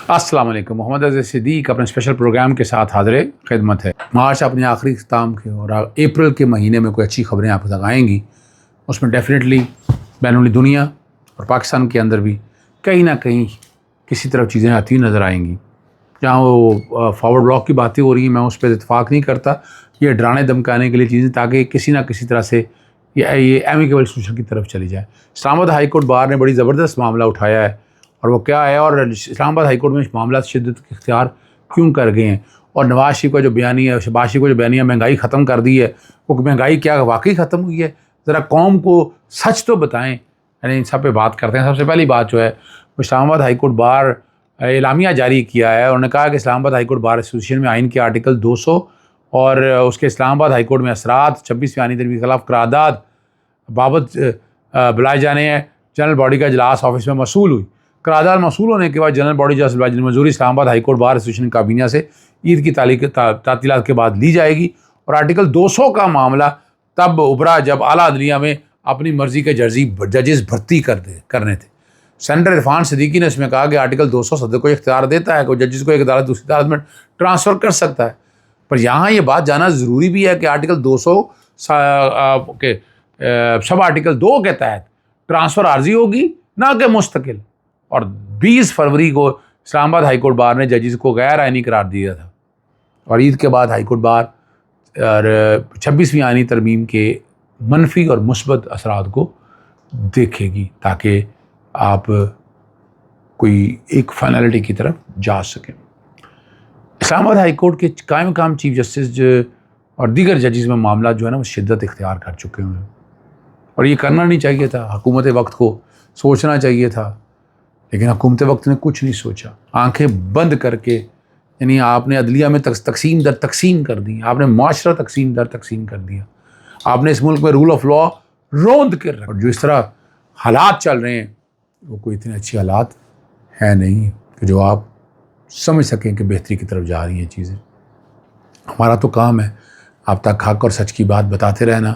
السلام علیکم. محمد عزیز صدیق اپنے اسپیشل پروگرام کے ساتھ حاضر خدمت ہے. مارچ اپنے آخری اختتام کے اور اپریل کے مہینے میں کوئی اچھی خبریں آپ تک آئیں گی. اس میں ڈیفینیٹلی بین الاقوامی دنیا اور پاکستان کے اندر بھی کہیں نہ کہیں کسی طرف چیزیں آتی نظر آئیں گی. جہاں وہ فارورڈ بلاک کی باتیں ہو رہی ہیں، میں اس پہ اتفاق نہیں کرتا. یہ ڈرانے دھمکانے کے لیے چیزیں تاکہ کسی نہ کسی طرح سے یہ ایمیکیبل سولوشن کی طرف چلی جائے. اسلام آباد ہائی کورٹ بار نے بڑی زبردست معاملہ اٹھایا ہے، اور وہ کیا ہے، اور اسلام آباد ہائی کورٹ میں معاملات شدت کے اختیار کیوں کر گئے ہیں. اور نواز شریف کا جو بیانیہ ہے، شہباز شریف کا جو بیانیہ مہنگائی ختم کر دی ہے، وہ مہنگائی کیا واقعی ختم ہوئی ہے؟ ذرا قوم کو سچ تو بتائیں. یعنی ان سب پہ بات کرتے ہیں. سب سے پہلی بات جو ہے وہ اسلام آباد ہائی کورٹ بار اعلامیہ جاری کیا ہے، اور انہوں نے کہا کہ اسلام آباد ہائی کورٹ بار ایسوسیشن میں آئین کے آرٹیکل 200 اور اس کے اسلام آباد ہائی کورٹ میں اثرات 26ویں آئینی ترمیم کے خلاف قرارداد بابت بلائے جانے ہیں. جنرل باڈی کا اجلاس آفس میں موصول ہوئی. قرارداد موصول ہونے کے بعد جنرل باڈی اجلاس منظوری اسلام آباد ہائی کورٹ بار ایسوسیشن کابینہ سے عید کی تعطیلات کے بعد لی جائے گی. اور آرٹیکل 200 کا معاملہ تب ابھرا جب اعلیٰ عدلیہ میں اپنی مرضی کے ججز بھرتی کرنے تھے. سینیٹر عرفان صدیقی نے اس میں کہا کہ آرٹیکل 200 صدر کو اختیار دیتا ہے کہ ججز کو ایک عدالت دوسری عدالت میں ٹرانسفر کر سکتا ہے. پر یہاں یہ بات جانا ضروری بھی ہے کہ آرٹیکل 200 کے سب آرٹیکل 2 کے تحت ٹرانسفر عارضی ہوگی نہ کہ مستقل. اور 20 فروری کو اسلام آباد ہائی کورٹ بار نے ججز کو غیر آئینی قرار دیا تھا، اور عید کے بعد ہائی کورٹ بار 26ویں آئینی ترمیم کے منفی اور مثبت اثرات کو دیکھے گی تاکہ آپ کوئی ایک فائنلٹی کی طرف جا سکیں. اسلام آباد ہائی کورٹ کے قائم مقام چیف جسٹس اور دیگر ججز میں معاملات جو ہے نا وہ شدت اختیار کر چکے ہوئے ہیں، اور یہ کرنا نہیں چاہیے تھا. حکومت وقت کو سوچنا چاہیے تھا، لیکن حکومت وقت نے کچھ نہیں سوچا. آنکھیں بند کر کے، یعنی آپ نے عدلیہ میں تقسیم در تقسیم کر دی، آپ نے معاشرہ تقسیم در تقسیم کر دیا، آپ نے اس ملک میں رول آف لا روند کر رکھا. اور جو اس طرح حالات چل رہے ہیں وہ کوئی اتنے اچھے حالات ہیں نہیں کہ جو آپ سمجھ سکیں کہ بہتری کی طرف جا رہی ہیں چیزیں. ہمارا تو کام ہے آپ تک حق اور سچ کی بات بتاتے رہنا،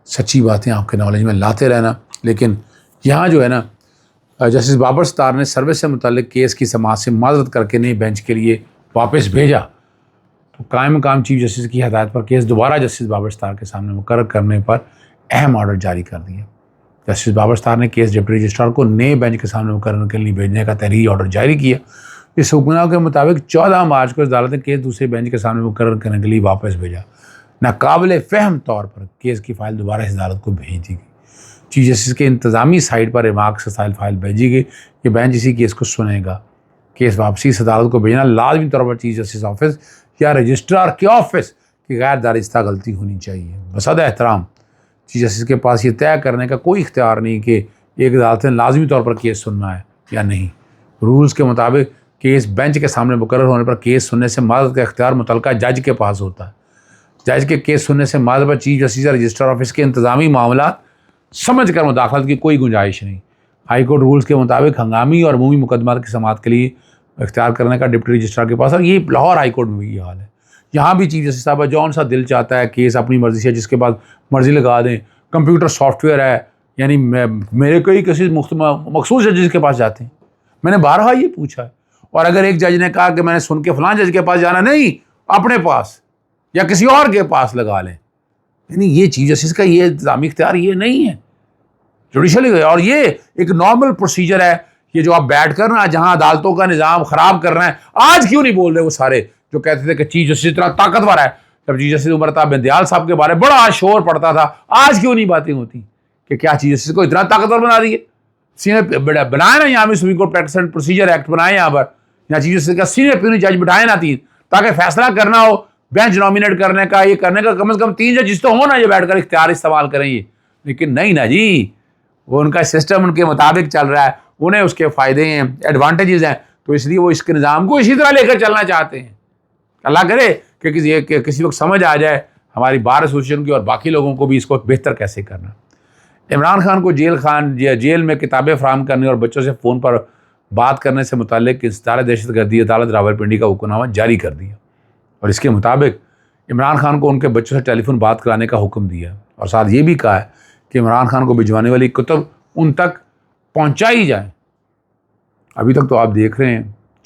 سچی باتیں آپ کے نالج میں لاتے رہنا. لیکن یہاں جو ہے نا جسٹس بابر ستار نے سروس سے متعلق کیس کی سماعت سے معذرت کر کے نئے بینچ کے لیے واپس بھیجا. تو قائم مقام چیف جسٹس کی ہدایت پر کیس دوبارہ جسٹس بابر ستار کے سامنے مقرر کرنے پر اہم آرڈر جاری کر دیا. جسٹس بابر ستار نے کیس ڈپٹی رجسٹرار کو نئے بینچ کے سامنے مقرر کے لیے بھیجنے کا تحریری آرڈر جاری کیا. اس حکم کے مطابق 14 مارچ کو عدالت نے کیس دوسرے بینچ کے سامنے مقرر کرنے کے لیے واپس بھیجا. ناقابل فہم طور پر کیس کی فائل دوبارہ اس عدالت کو بھیج دی گئی. چیف جسٹس کے انتظامی سائٹ پر ریمارکس کے ساتھ فائل بھیجی گئی. یہ بینچ اسی کیس کو سنے گا. کیس واپسی اس عدالت کو بھیجنا لازمی طور پر چیف جسٹس آفس یا رجسٹرار کے آفس کی غیر دانستہ غلطی ہونی چاہیے. بصد احترام چیف جسٹس کے پاس یہ طے کرنے کا کوئی اختیار نہیں کہ ایک عدالت نے لازمی طور پر کیس سننا ہے یا نہیں. رولز کے مطابق کیس بینچ کے سامنے مقرر ہونے پر کیس سننے سے معذرت کا اختیار متعلقہ جج کے پاس ہوتا ہے. جج کے کیس سننے سے معذرت پر چیف جسٹس یا رجسٹرار آفس کے انتظامی معاملات سمجھ کر مداخلت کی کوئی گنجائش نہیں. ہائی کورٹ رولز کے مطابق ہنگامی اور عمومی مقدمات کی سماعت کے لیے اختیار کرنے کا ڈپٹی رجسٹرار کے پاس، اور یہ لاہور ہائی کورٹ میں بھی یہ حال ہے. یہاں بھی چیف جسٹس صاحب جون سا دل چاہتا ہے کیس اپنی مرضی سے جس کے بعد مرضی لگا دیں. کمپیوٹر سافٹ ویئر ہے، یعنی میرے کوئی کسی مخصوص ججز کے پاس جاتے ہیں. میں نے بارہا یہ پوچھا ہے، اور اگر ایک جج نے کہا کہ میں نے سن کے فلاں جج کے پاس جانا نہیں، اپنے پاس یا کسی اور کے پاس لگا لیں. یعنی یہ چیف جسٹس کا یہ انتظامی اختیار یہ نہیں ہے جوڈیشلی. اور یہ ایک نارمل پروسیجر ہے. یہ جو آپ بیٹھ کر نا جہاں عدالتوں کا نظام خراب کر رہے ہیں، آج کیوں نہیں بول رہے وہ سارے جو کہتے تھے کہ چیف جسٹس اتنا طاقتور ہے؟ جب چیف جسٹس عمر تا بندیال صاحب کے بارے میں بڑا شور پڑتا تھا، آج کیوں نہیں باتیں ہوتی کہ کیا چیف جسٹس کو اتنا طاقتور بنا دیے؟ سینئر بنائے نا یہاں بھی supreme court practice and procedure act بنائے یہاں پر، یہاں چیف جسٹس کا سینئر پیونی جج بٹھائے نا 3 تاکہ فیصلہ کرنا ہو، بینچ نامینیٹ کرنے کا، یہ کرنے کا کم از کم 3 جج تو ہو نا، یہ بیٹھ کر اختیار استعمال کریں یہ. لیکن نہیں نا جی، وہ ان کا سسٹم ان کے مطابق چل رہا ہے، انہیں اس کے فائدے ہیں، ایڈوانٹیجز ہیں، تو اس لیے وہ اس کے نظام کو اسی طرح لے کر چلنا چاہتے ہیں. اللہ کرے کہ کسی وقت سمجھ آ جائے ہماری بار ایسوسیشن کی اور باقی لوگوں کو بھی اس کو بہتر کیسے کرنا. عمران خان کو جیل میں کتابیں فراہم کرنے اور بچوں سے فون پر بات کرنے سے متعلق انسداد دہشت گردی عدالت راولپنڈی کا حکم نامہ جاری کر دیا، اور اس کے مطابق عمران خان کو ان کے بچوں سے ٹیلی فون بات کرانے کا حکم دیا، اور ساتھ یہ بھی کہا ہے کہ عمران خان کو بھجوانے والی کتب ان تک پہنچائی جائیں. ابھی تک تو آپ دیکھ رہے ہیں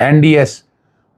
NDS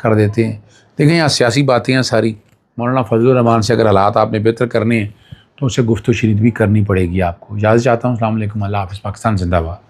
کر دیتے ہیں. دیکھیں یہاں سیاسی باتیں ہیں ساری. مولانا فضل الرحمان سے اگر حالات آپ نے بہتر کرنے ہیں تو اسے گفت و شنید بھی کرنی پڑے گی آپ کو. اجازت چاہتا ہوں. السلام علیکم. اللہ حافظ. پاکستان زندہ باد.